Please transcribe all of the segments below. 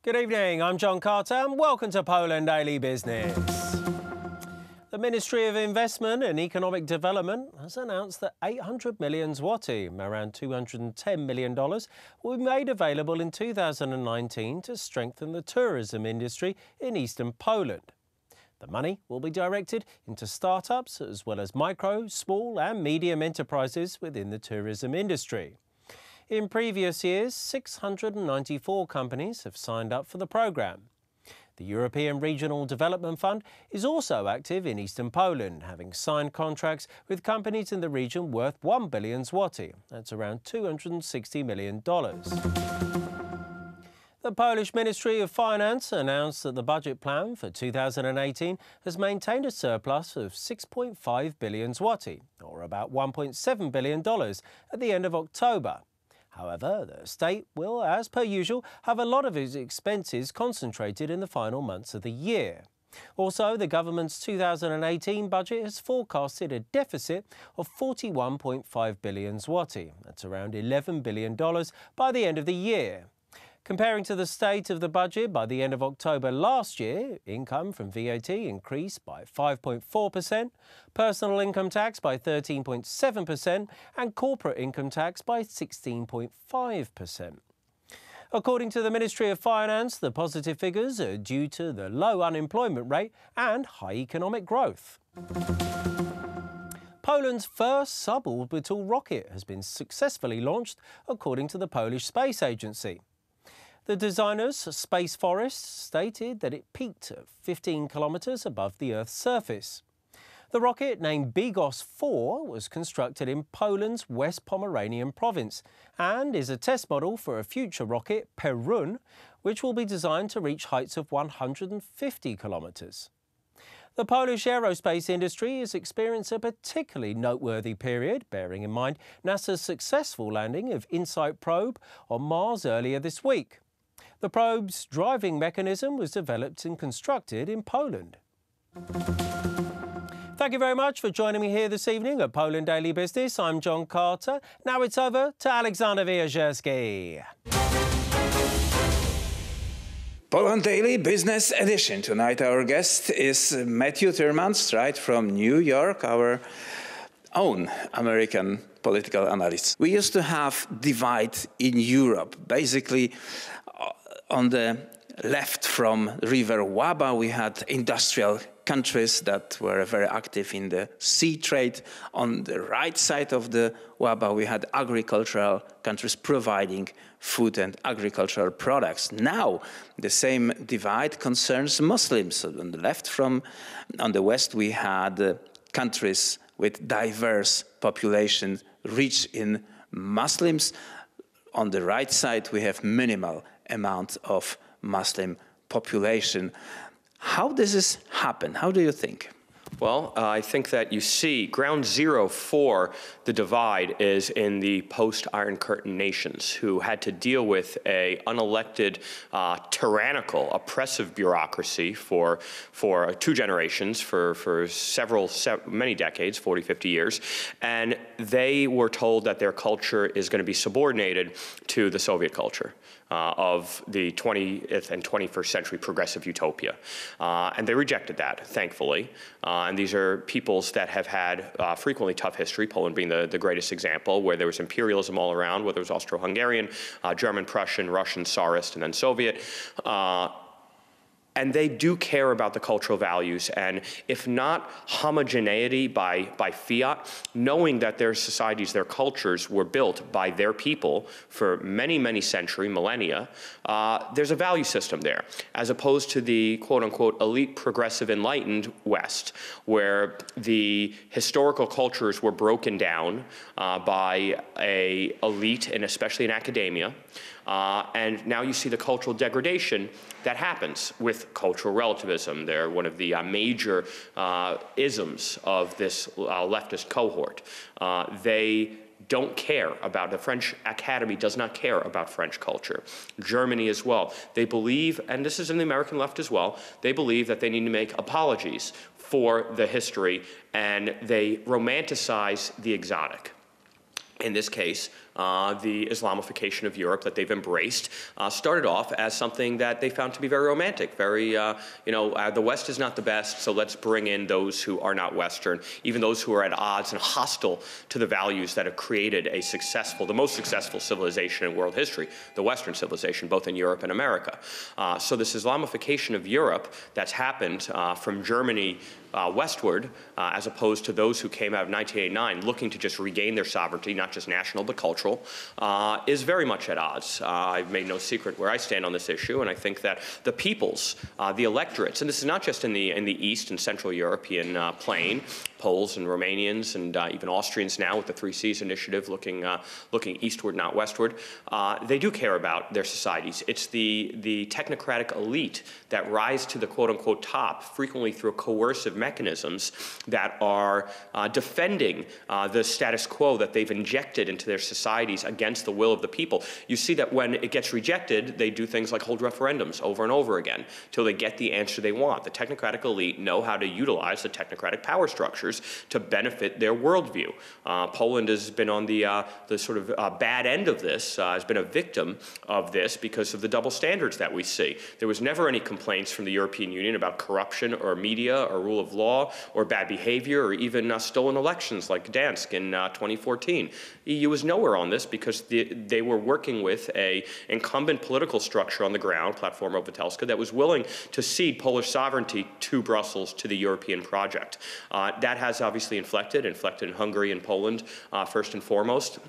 Good evening, I'm John Carter and welcome to Poland Daily Business. The Ministry of Investment and Economic Development has announced that 800 million zloty, around $210 million, will be made available in 2019 to strengthen the tourism industry in eastern Poland. The money will be directed into startups as well as micro, small and medium enterprises within the tourism industry. In previous years, 694 companies have signed up for the programme. The European Regional Development Fund is also active in eastern Poland, having signed contracts with companies in the region worth 1 billion zloty. That's around $260 million. The Polish Ministry of Finance announced that the budget plan for 2018 has maintained a surplus of 6.5 billion zloty, or about $1.7 billion, at the end of October. However, the state will, as per usual, have a lot of its expenses concentrated in the final months of the year. Also, the government's 2018 budget has forecasted a deficit of 41.5 billion zloty. That's around $11 billion by the end of the year. Comparing to the state of the budget by the end of October last year, income from VAT increased by 5.4%, personal income tax by 13.7% and corporate income tax by 16.5%. According to the Ministry of Finance, the positive figures are due to the low unemployment rate and high economic growth. Poland's first suborbital rocket has been successfully launched, according to the Polish Space Agency. The designers, Space Forest, stated that it peaked at 15 kilometres above the Earth's surface. The rocket, named Bigos 4, was constructed in Poland's West Pomeranian province and is a test model for a future rocket, Perun, which will be designed to reach heights of 150 kilometres. The Polish aerospace industry has experienced a particularly noteworthy period, bearing in mind NASA's successful landing of InSight probe on Mars earlier this week. The probe's driving mechanism was developed and constructed in Poland. Thank you very much for joining me here this evening at Poland Daily Business. I'm John Carter. Now it's over to Alexander Wierzierski. Poland Daily Business Edition. Tonight our guest is Matthew Tyrmans, right from New York, our own American political analyst. We used to have divide in Europe. Basically, on the left from River Łaba, we had industrial countries that were very active in the sea trade. On the right side of the Łaba, we had agricultural countries providing food and agricultural products. Now, the same divide concerns Muslims. So on the left on the west, we had countries with diverse population rich in Muslims. On the right side, we have minimal amount of Muslim population. How does this happen? How do you think? Well, I think that you see ground zero for the divide is in the post-Iron Curtain nations who had to deal with a unelected, tyrannical, oppressive bureaucracy for 2 generations, for many decades, 40, 50 years. And they were told that their culture is going to be subordinated to the Soviet culture. Of the 20th and 21st century progressive utopia. And they rejected that, thankfully. And these are peoples that have had frequently tough history, Poland being the greatest example, where there was imperialism all around, whether it was Austro-Hungarian, German, Prussian, Russian, Tsarist, and then Soviet. And they do care about the cultural values, and if not homogeneity by fiat, knowing that their societies, their cultures were built by their people for many, many centuries, millennia, there's a value system there, as opposed to the quote-unquote elite, progressive, enlightened West, where the historical cultures were broken down by an elite, and especially in academia. And now you see the cultural degradation that happens with cultural relativism. They're one of the major isms of this leftist cohort. They don't care about, the French Academy does not care about French culture. Germany as well. They believe, and this is in the American left as well, they believe that they need to make apologies for the history, and they romanticize the exotic. in this case, the Islamification of Europe that they've embraced started off as something that they found to be very romantic, very, the West is not the best, so let's bring in those who are not Western, even those who are at odds and hostile to the values that have created the most successful civilization in world history, the Western civilization, both in Europe and America. So this Islamification of Europe that's happened from Germany westward, as opposed to those who came out of 1989 looking to just regain their sovereignty, not just national but cultural, is very much at odds. I've made no secret where I stand on this issue, and I think that the peoples, the electorates, and this is not just in the East and Central European plain, Poles and Romanians and even Austrians now with the 3 Cs initiative looking eastward, not westward, they do care about their societies. It's the technocratic elite that rise to the quote-unquote top, frequently through coercive mechanisms that are defending the status quo that they've injected into their societies against the will of the people. You see that when it gets rejected, they do things like hold referendums over and over again till they get the answer they want. The technocratic elite know how to utilize the technocratic power structures to benefit their worldview. Poland has been on the sort of bad end of this, has been a victim of this because of the double standards that we see. There was never any complaints from the European Union about corruption or media or rule of law or bad behavior or even stolen elections like Gdansk in 2014. EU was nowhere on this because they were working with an incumbent political structure on the ground, Platforma Obywatelska, that was willing to cede Polish sovereignty to Brussels, to the European project. That has obviously inflected in Hungary and Poland first and foremost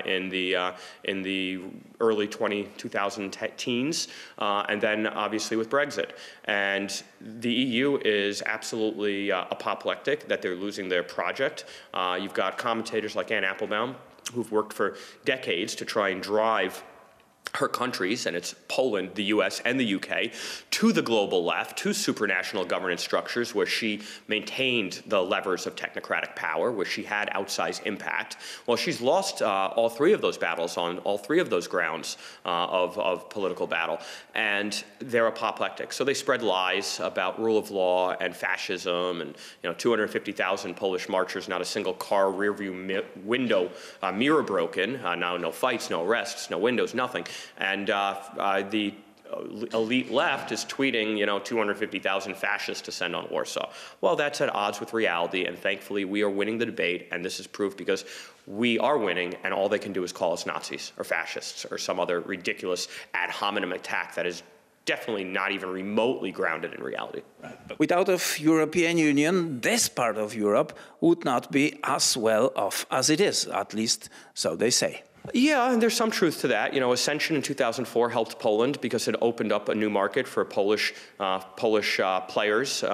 in the early 2000 teens, and then obviously with Brexit. And the EU is absolutely apoplectic that they're losing their project. You've got commentators like Anne Applebaum who've worked for decades to try and drive her countries, and it's Poland, the US, and the UK, to the global left, to supranational governance structures where she maintained the levers of technocratic power, where she had outsized impact. Well, she's lost all 3 of those battles on all 3 of those grounds of political battle, and they're apoplectic. So they spread lies about rule of law and fascism, and 250,000 Polish marchers, not a single car rearview window mirror broken, now no fights, no arrests, no windows, nothing. And the elite left is tweeting, 250,000 fascists to send on Warsaw. Well, that's at odds with reality, and thankfully we are winning the debate, and this is proof because we are winning, and all they can do is call us Nazis or fascists or some other ridiculous ad hominem attack that is definitely not even remotely grounded in reality. Right. Without the European Union, this part of Europe would not be as well off as it is, at least so they say. Yeah, and there's some truth to that. Ascension in 2004 helped Poland because it opened up a new market for Polish players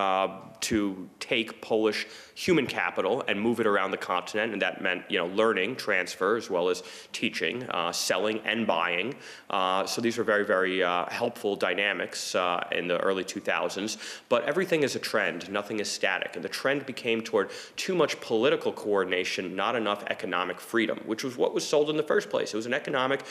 to take Polish human capital and move it around the continent, and that meant learning, transfer, as well as teaching, selling, and buying. So these were very, very helpful dynamics in the early 2000s. But everything is a trend; nothing is static. And the trend became toward too much political coordination, not enough economic freedom, which was what was sold in the first place. It was an economic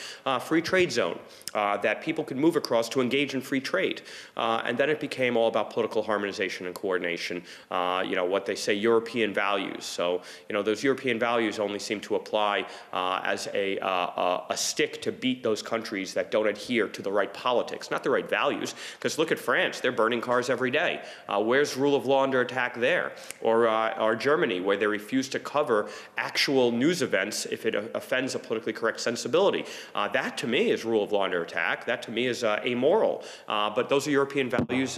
free trade zone that people could move across to engage in free trade, and then it became all about political harmonization and coordination. What they say, European values. So, those European values only seem to apply as a stick to beat those countries that don't adhere to the right politics, not the right values. Because look at France, they're burning cars every day. Where's rule of law under attack there? Or Germany, where they refuse to cover actual news events if it offends a politically correct sensibility. That, to me, is rule of law under attack. That, to me, is amoral. But those are European values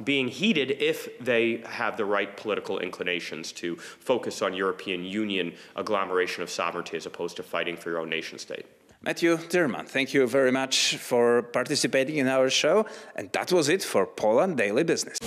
being heeded if they have the right political inclinations to focus on European Union agglomeration of sovereignty as opposed to fighting for your own nation state. Matthew Tyrman, thank you very much for participating in our show. And that was it for Poland Daily Business.